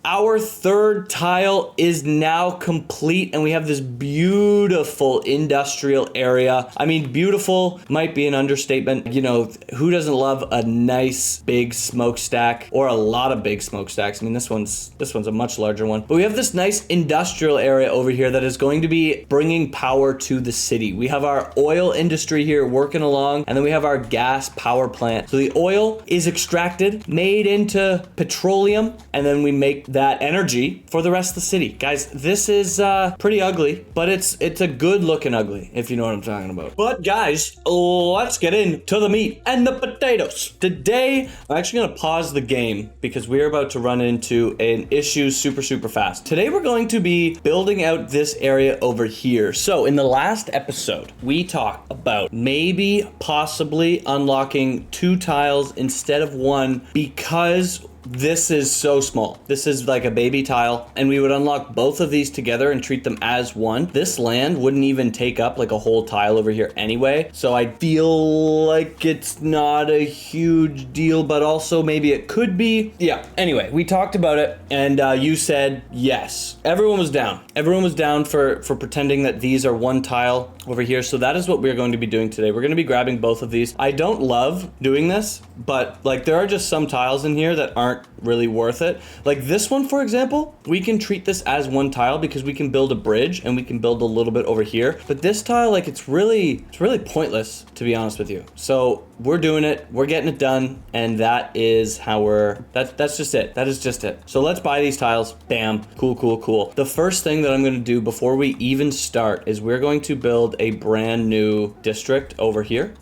our third tile is now complete, and we have this beautiful industrial area. I mean, beautiful might be an understatement. You know, who doesn't love a nice big smokestack or a lot of big smokestacks? I mean, this one's a much larger one. But we have this nice industrial area over here that is going to be bringing power to the city. We have our oil industry here working along, and then we have our gas power plant. So the oil is extracted, made into petroleum, and then we make that energy for the rest of the city. Guys, this is pretty ugly, but it's a good looking ugly, if you know what I'm talking about. But guys, let's get into the meat and the potatoes. Today, I'm actually gonna pause the game because we're about to run into an issue super fast. Today, we're going to be building out this area over here. So in the last episode, we talked about maybe possibly unlocking 2 tiles instead of 1 because this is so small. This is like a baby tile, and we would unlock both of these together and treat them as one. This land wouldn't even take up like a whole tile over here anyway, so I feel like it's not a huge deal, but also maybe it could be. Yeah, anyway, we talked about it, and you said yes. Everyone was down. Everyone was down for pretending that these are one tile over here, so that is what we're going to be doing today. We're going to be grabbing both of these. I don't love doing this, but like there are just some tiles in here that aren't really worth it. Like this one, for example, we can treat this as one tile because we can build a bridge and we can build a little bit over here. But this tile, like it's really pointless, to be honest with you. So we're doing it, we're getting it done, and that is how that's just it. That is just it. So let's buy these tiles. Bam. Cool. The first thing that I'm going to do before we even start is we're going to build a brand new district over here.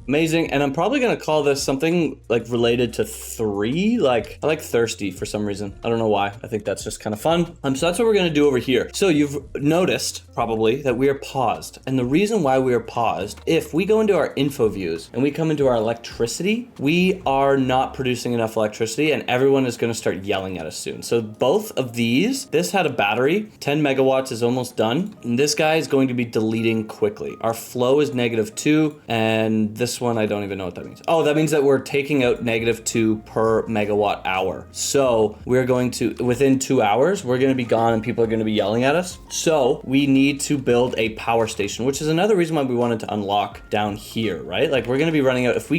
Amazing, and I'm probably gonna call this something like related to 3. Like I like thirsty for some reason. I don't know why. I think that's just kind of fun. So that's what we're gonna do over here. So you've noticed probably that we are paused, and the reason why we are paused, if we go into our info views and we come into our electricity, we are not producing enough electricity, and everyone is gonna start yelling at us soon. So both of these, this had a battery, 10 megawatts is almost done, and this guy is going to be deleting quickly. Our flow is -2, and this one, I don't even know what that means. Oh, that means that we're taking out -2 per megawatt hour. So we're going to, within 2 hours, we're going to be gone and people are going to be yelling at us. So we need to build a power station, which is another reason why we wanted to unlock down here, right? Like we're going to be running out, if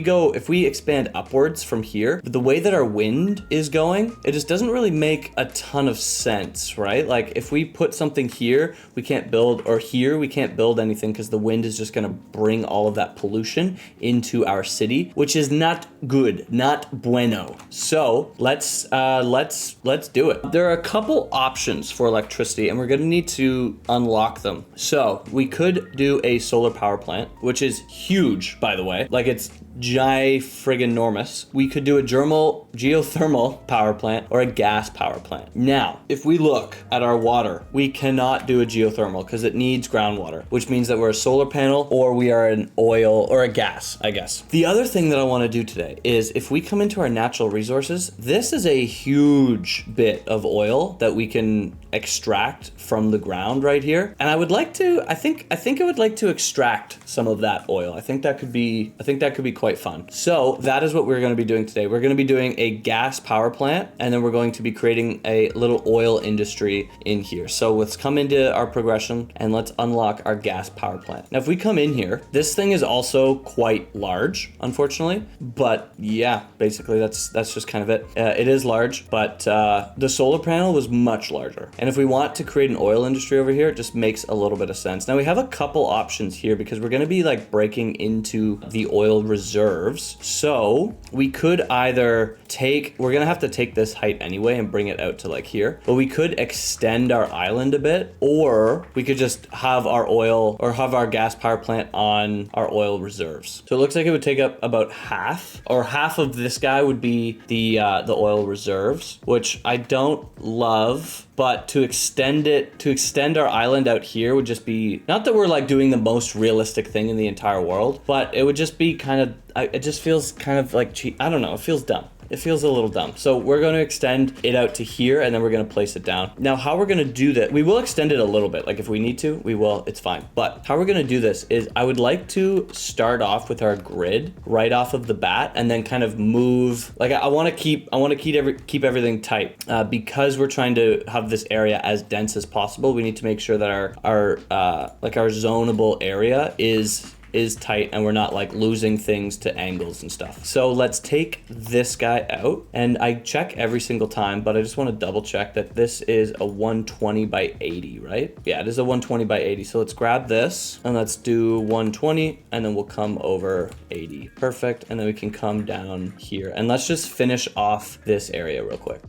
we expand upwards from here, but the way that our wind is going, it just doesn't really make a ton of sense, right? Like if we put something here, we can't build, or here, we can't build anything because the wind is just going to bring all of that pollution into our city, which is not good, not bueno. So let's do it. There are a couple options for electricity, and we're gonna need to unlock them. So we could do a solar power plant, which is huge, by the way. Like it's friggin-normous. We could do a geothermal power plant or a gas power plant. Now, if we look at our water, we cannot do a geothermal because it needs groundwater, which means that we're a solar panel or we are an oil or a gas, I guess. The other thing that I want to do today is if we come into our natural resources, this is a huge bit of oil that we can extract from the ground right here. And I would like to, I think I would like to extract some of that oil. I think that could be quite fun. So that is what we're going to be doing today. We're going to be doing a gas power plant, and then we're going to be creating a little oil industry in here. So let's come into our progression and let's unlock our gas power plant. Now, if we come in here, this thing is also quite large, unfortunately, but yeah, basically that's just kind of it. It is large, but the solar panel was much larger. And if we want to create an oil industry over here, it just makes a little bit of sense. Now we have a couple options here because we're going to be like breaking into the oil reserves. So we could either we're going to have to take this height anyway and bring it out to like here, but we could extend our island a bit, or we could just have our oil or have our gas power plant on our oil reserves. So it looks like it would take up about half of this guy would be the oil reserves, which I don't love. But to extend our island out here would just be, not that we're like doing the most realistic thing in the entire world, but it would just be kind of, it just feels kind of like cheap. I don't know, it feels dumb. It feels a little dumb. So we're going to extend it out to here, and then we're going to place it down. Now, how we're going to do that, we will extend it a little bit. Like if we need to, we will, it's fine. But how we're going to do this is I would like to start off with our grid right off of the bat, and then kind of move, like I want to keep everything tight because we're trying to have this area as dense as possible. We need to make sure that our zonable area is tight, and we're not like losing things to angles and stuff. So let's take this guy out, and I check every single time, but I just want to double check that this is a 120 by 80, right? Yeah, it is a 120 by 80. So let's grab this and let's do 120, and then we'll come over 80. Perfect. And then we can come down here, and let's just finish off this area real quick.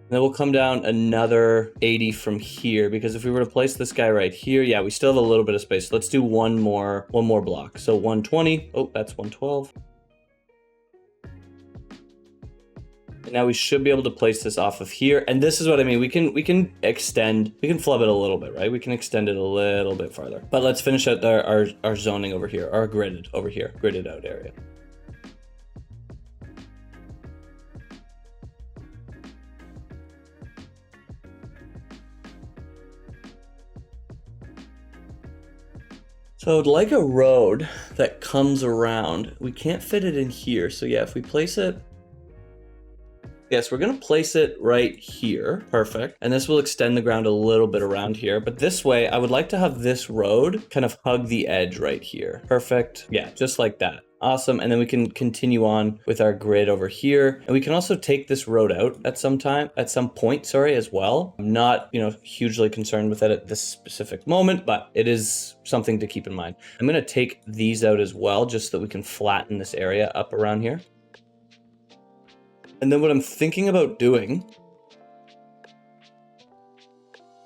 Then we'll come down another 80 from here, because if we were to place this guy right here, yeah, we still have a little bit of space. Let's do one more block. So 120. Oh, that's 112. And now we should be able to place this off of here. And this is what I mean. We can extend, we can flub it a little bit, right? We can extend it a little bit farther. But let's finish out our zoning over here, our gridded over here, gridded out area. So like a road that comes around, we can't fit it in here. So yeah, if we place it, yes, we're gonna place it right here. Perfect. And this will extend the ground a little bit around here. But this way, I would like to have this road kind of hug the edge right here. Perfect. Yeah, just like that. Awesome. And then we can continue on with our grid over here. And we can also take this road out at some point, as well. I'm not, hugely concerned with it at this specific moment, but it is something to keep in mind. I'm going to take these out as well, just so that we can flatten this area up around here. And then what I'm thinking about doing,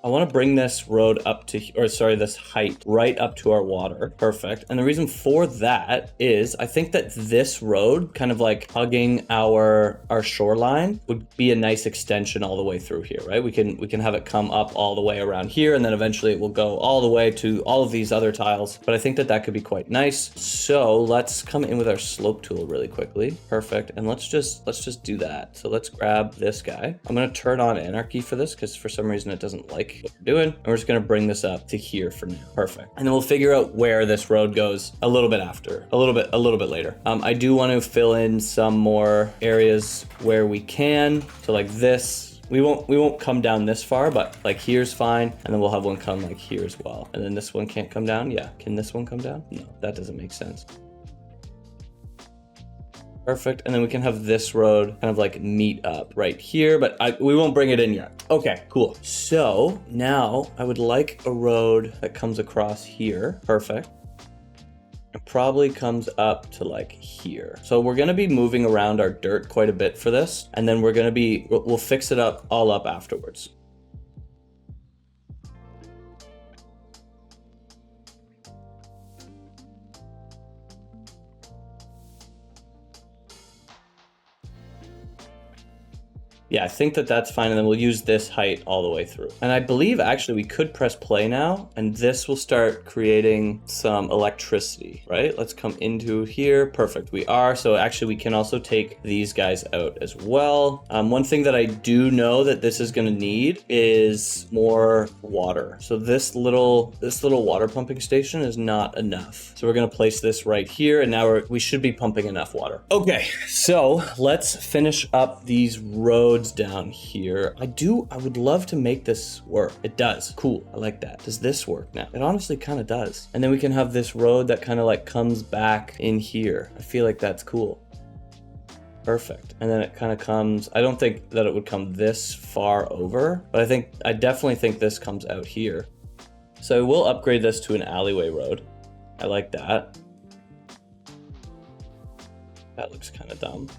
I want to bring this road up to, this height right up to our water. Perfect. And the reason for that is I think that this road kind of like hugging our shoreline would be a nice extension all the way through here, right? We can have it come up all the way around here, and then eventually it will go all the way to all of these other tiles. But I think that could be quite nice. So let's come in with our slope tool really quickly. Perfect. And let's just do that. So let's grab this guy. I'm going to turn on anarchy for this because for some reason it doesn't like what we're doing, and we're just going to bring this up to here for now. Perfect. And then we'll figure out where this road goes a little bit later. I do want to fill in some more areas where we can. So like this, we won't come down this far, but like here's fine, and then we'll have one come like here as well. And then this one can't come down. Yeah, can this one come down? No, that doesn't make sense. Perfect. And then we can have this road kind of like meet up right here, but we won't bring it in yet. Okay, cool. So now I would like a road that comes across here. Perfect. It probably comes up to like here. So we're going to be moving around our dirt quite a bit for this. And then we'll fix it up all up afterwards. Yeah, I think that's fine, and then we'll use this height all the way through. And I believe actually we could press play now, and this will start creating some electricity, right? Let's come into here. Perfect, we are. So actually we can also take these guys out as well. One thing that I do know that this is gonna need is more water. So this little water pumping station is not enough. So we're gonna place this right here, and now we should be pumping enough water. Okay, so let's finish up these roads down here. I would love to make this work. It does. Cool. I like that. Does this work now? It honestly kind of does. And then we can have this road that kind of like comes back in here. I feel like that's cool. Perfect. And then it kind of comes, I don't think that it would come this far over, but I definitely think this comes out here. So we'll upgrade this to an alleyway road. I like that. That looks kind of dumb.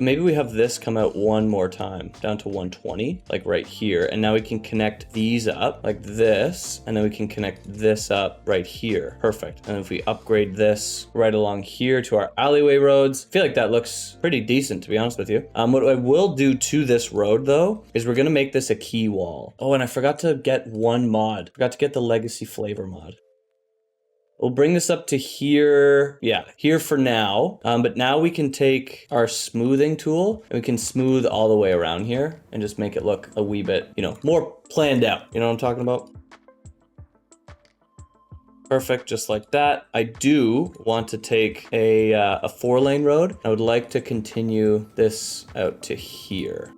maybe we have this come out one more time down to 120, like right here. And now we can connect these up like this, and then we can connect this up right here. Perfect. And if we upgrade this right along here to our alleyway roads, I feel like that looks pretty decent, to be honest with you. What I will do to this road though, is we're gonna make this a key wall. Oh, and I forgot to get one mod. Forgot to get the legacy flavor mod. We'll bring this up to here. Yeah, here for now. But now we can take our smoothing tool and we can smooth all the way around here and just make it look a wee bit, you know, more planned out. You know what I'm talking about? Perfect, just like that. I do want to take a 4-lane road. I would like to continue this out to here.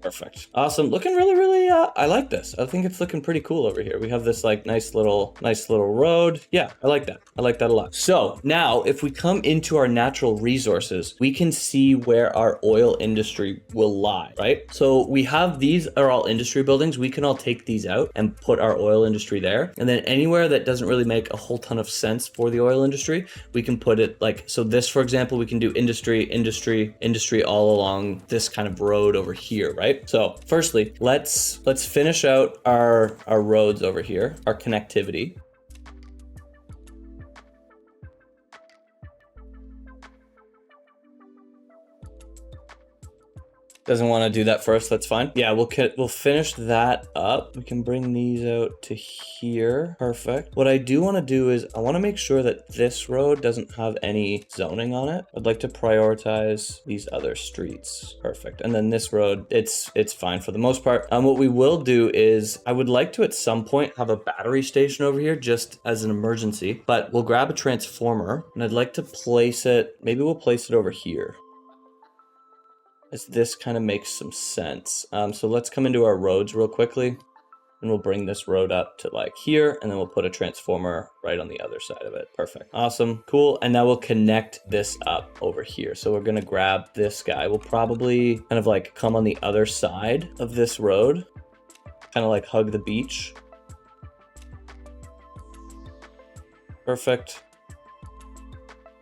Perfect. Awesome. Looking really, really, I like this. I think it's looking pretty cool over here. We have this like nice little road. Yeah, I like that. I like that a lot. So now if we come into our natural resources, we can see where our oil industry will lie, right? So we have, these are all industry buildings. We can all take these out and put our oil industry there. And then anywhere that doesn't really make a whole ton of sense for the oil industry, we can put it like, so this, for example, we can do industry all along this kind of road over here, right? So firstly, let's finish out our roads over here, our connectivity. Doesn't want to do that first, that's fine. Yeah, we'll finish that up. We can bring these out to here. Perfect. What I do want to do is I want to make sure that this road doesn't have any zoning on it. I'd like to prioritize these other streets. Perfect. And then this road, it's fine for the most part. What we will do is I would like to at some point have a battery station over here just as an emergency, but we'll grab a transformer and I'd like to place it, maybe we'll place it over here. As this kind of makes some sense. So let's come into our roads real quickly and we'll bring this road up to like here and then we'll put a transformer right on the other side of it. Perfect. Awesome. Cool. And now we'll connect this up over here. So we're going to grab this guy. We'll probably kind of like come on the other side of this road, kind of like hug the beach. Perfect.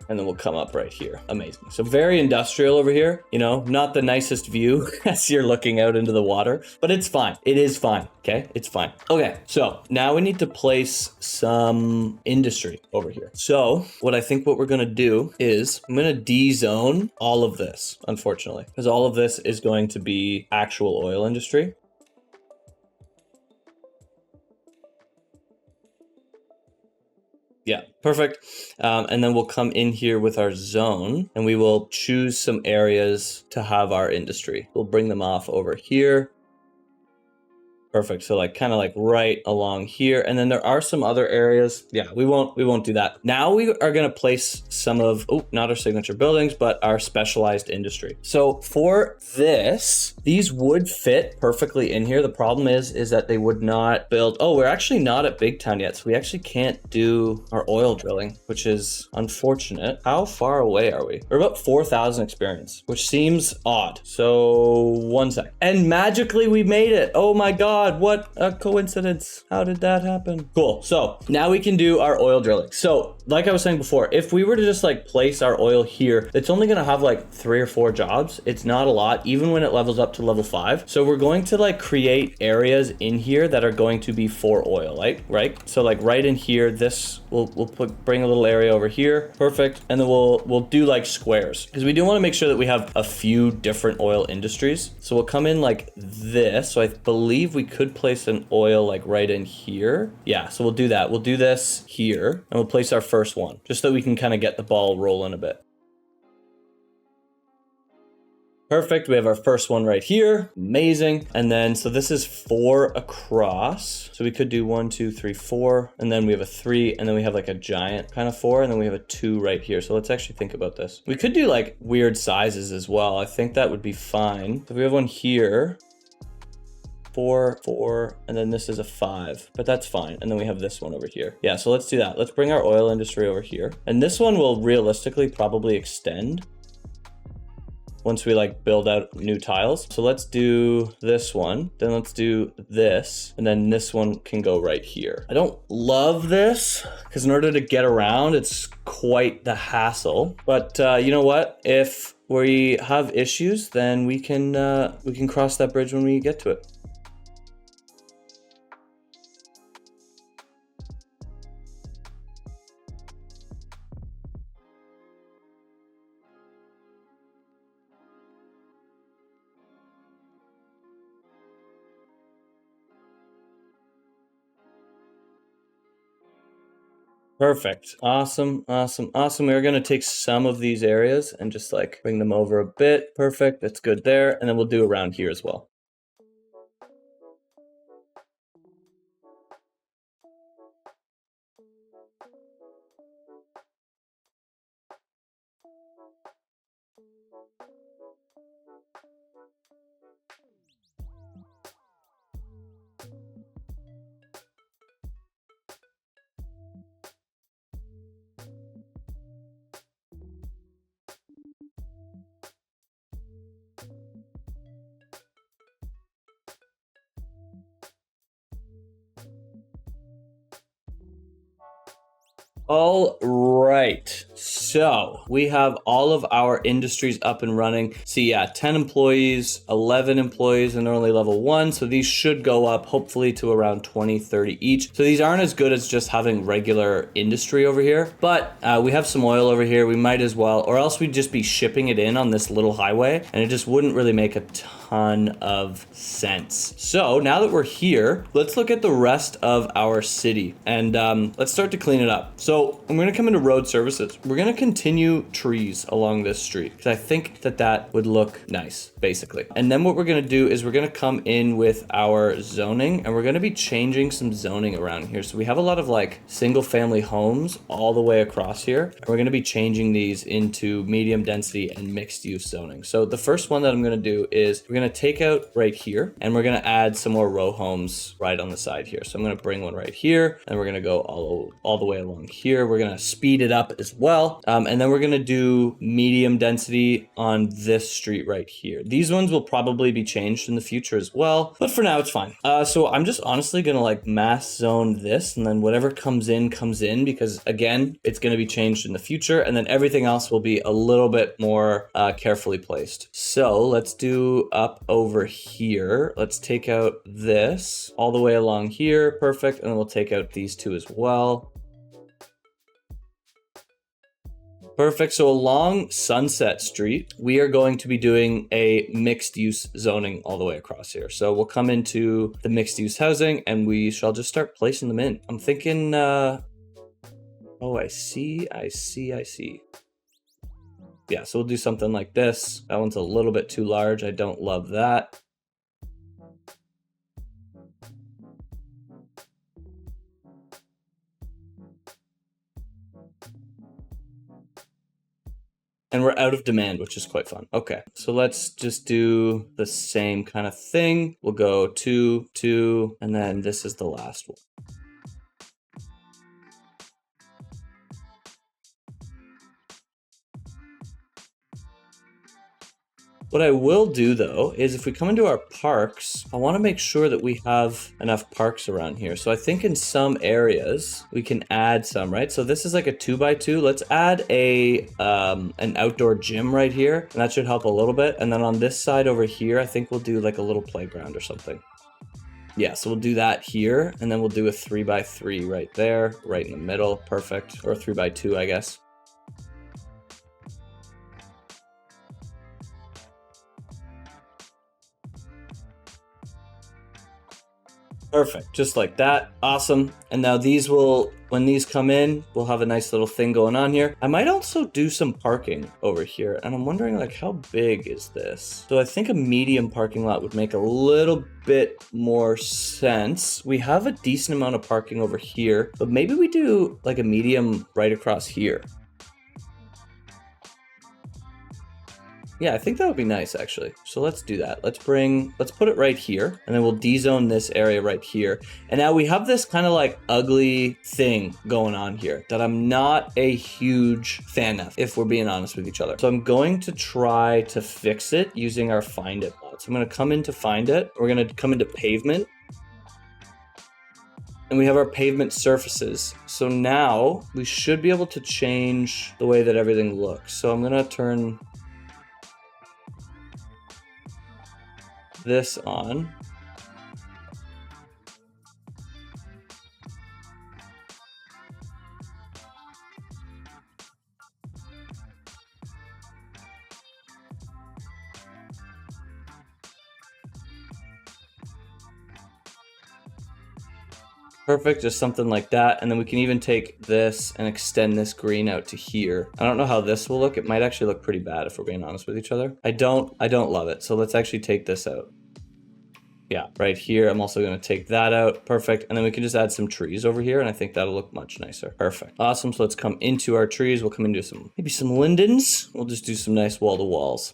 And then we'll come up right here. Amazing. So very industrial over here, you know, not the nicest view as you're looking out into the water, but it's fine. It is fine. Okay. It's fine. Okay. So now we need to place some industry over here. So what we're going to do is I'm going to de-zone all of this, unfortunately, because all of this is going to be actual oil industry. Yeah, perfect. And then we'll come in here with our zone and we will choose some areas to have our industry. We'll bring them off over here. Perfect. So like kind of like right along here. And then there are some other areas. Yeah, we won't do that. Now we are going to place some of, not our signature buildings, but our specialized industry. So for this, these would fit perfectly in here. The problem is that they would not build. Oh, we're actually not at Big Town yet. So we actually can't do our oil drilling, which is unfortunate. How far away are we? We're about 4,000 experience, which seems odd. So 1 sec. And magically we made it. Oh my God. What a coincidence. How did that happen? Cool. So now we can do our oil drilling. So like I was saying before, if we were to just like place our oil here, it's only going to have like 3 or 4 jobs. It's not a lot, even when it levels up to level 5. So we're going to like create areas in here that are going to be for oil, right? So like right in here, this we'll bring a little area over here. Perfect. And then we'll do like squares because we do want to make sure that we have a few different oil industries. So we'll come in like this. So I believe we could place an oil like right in here. Yeah, so we'll do that. We'll do this here and we'll place our first one just so that we can kind of get the ball rolling a bit. Perfect. We have our first one right here. Amazing. And then, so this is 4 across. So we could do 1, 2, 3, 4. And then we have a 3. And then we have like a giant kind of 4. And then we have a 2 right here. So let's actually think about this. We could do like weird sizes as well. I think that would be fine. So we have one here. 4, 4, and then this is a 5, but that's fine. And then we have this one over here. Yeah, so let's do that. Let's bring our oil industry over here. And this one will realistically probably extend. once we like build out new tiles. So let's do this one, then let's do this, and then this one can go right here. I don't love this because in order to get around, it's quite the hassle. But you know what? If we have issues, then we can cross that bridge when we get to it. Perfect. Awesome, awesome, awesome. We're gonna take some of these areas and just like bring them over a bit. Perfect, that's good there. And then we'll do around here as well. All right, so we have all of our industries up and running. See, yeah, 10 employees, 11 employees, and they're only level 1. So these should go up hopefully to around 20, 30 each. So these aren't as good as just having regular industry over here, but we have some oil over here. We might as well, or else we'd just be shipping it in on this little highway and it just wouldn't really make a ton of sense. So now that we're here, let's look at the rest of our city and let's start to clean it up. So I'm gonna come into road services. We're gonna continue trees along this street because I think that would look nice, basically. And then what we're gonna do is we're gonna come in with our zoning and we're gonna be changing some zoning around here. So we have a lot of like single family homes all the way across here. And we're gonna be changing these into medium density and mixed use zoning. So the first one that I'm gonna do is we're gonna take out right here and we're gonna add some more row homes right on the side here. So I'm gonna bring one right here and we're gonna go all the way along here. We're gonna speed it up as well. And then we're gonna do medium density on this street right here. These ones will probably be changed in the future as well, but for now it's fine. So I'm just honestly gonna like mass zone this and then whatever comes in because again, it's gonna be changed in the future and then everything else will be a little bit more carefully placed. So let's do up over here. Let's take out this all the way along here. Perfect. And then we'll take out these two as well. Perfect. So along Sunset Street, we are going to be doing a mixed use zoning all the way across here. So we'll come into the mixed use housing and we shall just start placing them in. I'm thinking, oh, I see. Yeah, so we'll do something like this. That one's a little bit too large. I don't love that. And we're out of demand, which is quite fun. Okay, so let's just do the same kind of thing. We'll go 2, 2, and then this is the last one. What I will do though, is if we come into our parks, I want to make sure that we have enough parks around here. So I think in some areas we can add some, right? So this is like a 2x2. Let's add an outdoor gym right here. And that should help a little bit. And then on this side over here, I think we'll do like a little playground or something. Yeah, so we'll do that here. And then we'll do a 3x3 right there, right in the middle. Perfect. Or a 3x2, I guess. Perfect, just like that. Awesome. And now these will, when these come in, we'll have a nice little thing going on here. I might also do some parking over here. And I'm wondering like, how big is this? So I think a medium parking lot would make a little bit more sense. We have a decent amount of parking over here, but maybe we do like a medium right across here. Yeah, I think that would be nice actually. So let's do that. Let's put it right here, and then we'll D-zone this area right here. And now we have this kind of like ugly thing going on here that I'm not a huge fan of, if we're being honest with each other. So I'm going to try to fix it using our find it mod. So I'm going to come into find it. We're going to come into pavement. And we have our pavement surfaces. So now we should be able to change the way that everything looks. So I'm gonna turn this on. Perfect, just something like that. And then we can even take this and extend this green out to here. I don't know how this will look. It might actually look pretty bad if we're being honest with each other. I don't love it. So let's actually take this out. Yeah, right here. I'm also going to take that out. Perfect. And then we can just add some trees over here, and I think that'll look much nicer. Perfect. Awesome. So let's come into our trees. We'll come into maybe some lindens. We'll just do some nice wall-to-walls.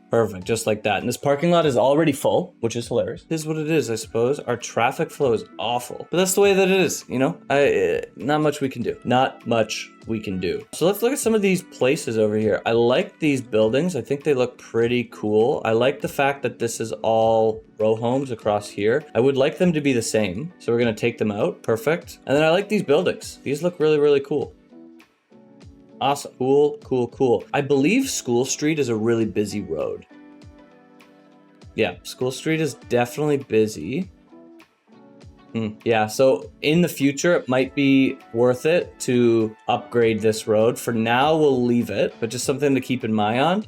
Perfect, just like that. And this parking lot is already full, which is hilarious. This is what it is, I suppose. Our traffic flow is awful, but that's the way that it is, you know? Not much we can do. Not much we can do. So let's look at some of these places over here. I like these buildings. I think they look pretty cool. I like the fact that this is all row homes across here. I would like them to be the same. So we're gonna take them out, perfect. And then I like these buildings. These look really, really cool. Awesome. Cool, cool, cool. I believe School Street is a really busy road. Yeah, School Street is definitely busy. Yeah, so in the future, it might be worth it to upgrade this road. For now, we'll leave it, but just something to keep in mind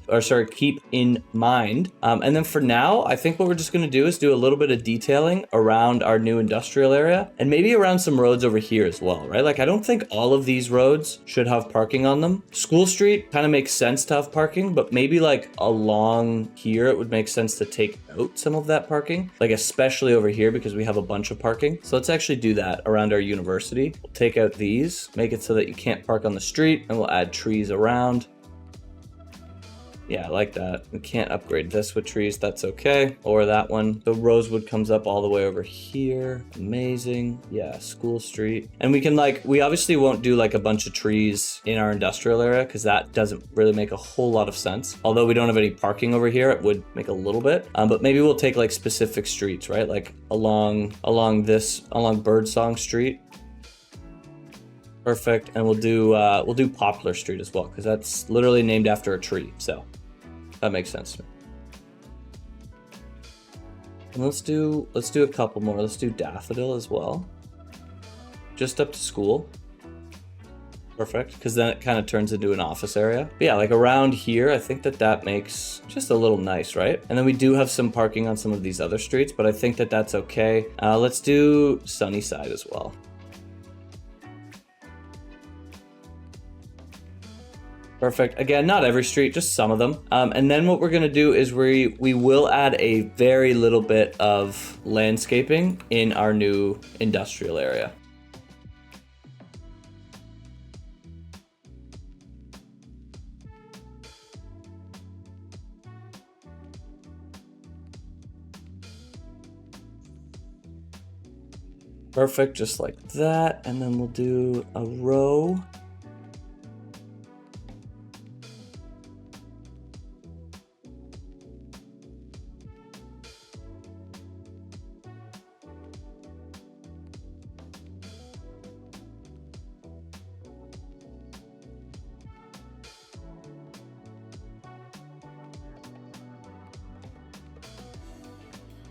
keep in mind. And then for now, I think what we're just gonna do is do a little bit of detailing around our new industrial area and maybe around some roads over here as well, right? Like, I don't think all of these roads should have parking on them. School Street kind of makes sense to have parking, but maybe like along here, it would make sense to take out some of that parking, like especially over here because we have a bunch of parking. So let's actually do that around our university. We'll take out these, make it so that you can't park on the street, and we'll add trees around. Yeah, I like that. We can't upgrade this with trees, that's okay. Or that one. The rosewood comes up all the way over here. Amazing. Yeah, School Street. And we can we obviously won't do like a bunch of trees in our industrial area because that doesn't really make a whole lot of sense. Although we don't have any parking over here, it would make a little bit. But maybe we'll take like specific streets, right? Like along Birdsong Street. Perfect. And we'll do Poplar Street as well because that's literally named after a tree. So that makes sense to me. And let's do a couple more. Let's do Daffodil as well. Just up to school. Perfect, because then it kind of turns into an office area. But yeah, like around here, I think that makes just a little nice, right? And then we do have some parking on some of these other streets, but I think that that's okay. Let's do Sunnyside as well. Perfect. Again, not every street, just some of them. And then what we're going to do is we will add a very little bit of landscaping in our new industrial area. Perfect, just like that. And then we'll do a row.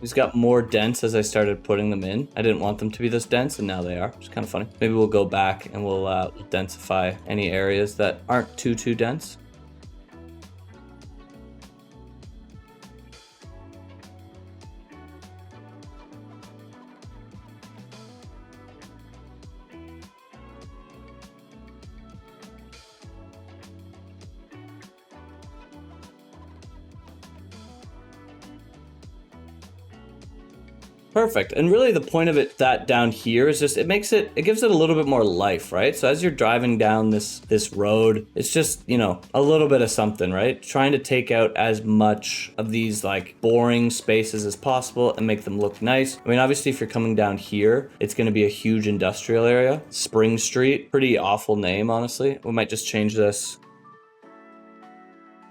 These got more dense as I started putting them in. I didn't want them to be this dense, and now they are. It's kind of funny. Maybe we'll go back and we'll densify any areas that aren't too dense. perfect. And really the point of it that down here is just, it gives it a little bit more life, right? So as you're driving down this road, it's just, you know, a little bit of something, right? Trying to take out as much of these like boring spaces as possible and make them look nice. I mean, obviously if you're coming down here, it's going to be a huge industrial area. Spring Street, pretty awful name, honestly. We might just change this.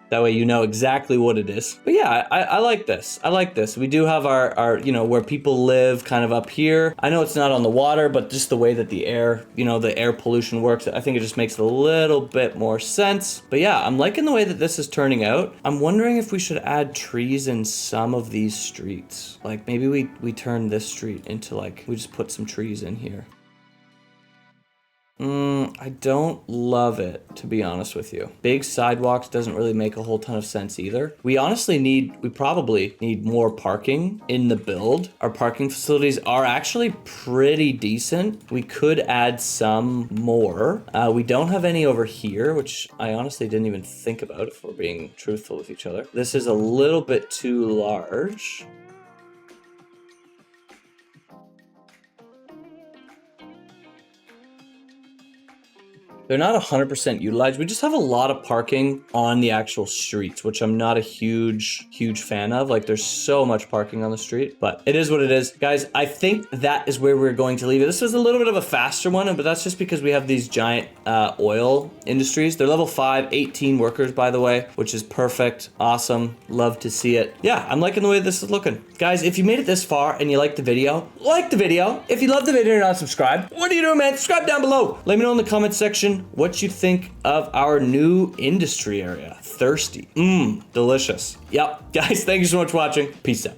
That way you know exactly what it is. But yeah, I like this. I like this. We do have our, you know, where people live kind of up here. I know it's not on the water, but just the way that the air, you know, the air pollution works, I think it just makes a little bit more sense. But yeah, I'm liking the way that this is turning out. I'm wondering if we should add trees in some of these streets. Like maybe we turn this street into like, we just put some trees in here. I don't love it, to be honest with you. Big sidewalks doesn't really make a whole ton of sense either. We probably need more parking in the build. Our parking facilities are actually pretty decent. We could add some more. We don't have any over here, which I honestly didn't even think about if we're being truthful with each other. This is a little bit too large. They're not 100% utilized. We just have a lot of parking on the actual streets, which I'm not a huge fan of. Like there's so much parking on the street, but it is what it is. Guys, I think that is where we're going to leave it. This was a little bit of a faster one, but that's just because we have these giant oil industries. They're level 5, 18 workers, by the way, which is perfect. Awesome. Love to see it. Yeah, I'm liking the way this is looking. Guys, if you made it this far and you liked the video, like the video. If you loved the video and you're not subscribed, what are you doing, man? Subscribe down below. Let me know in the comments section what you think of our new industry area. Thirsty. Delicious. Yep. Guys, thank you so much for watching. Peace out.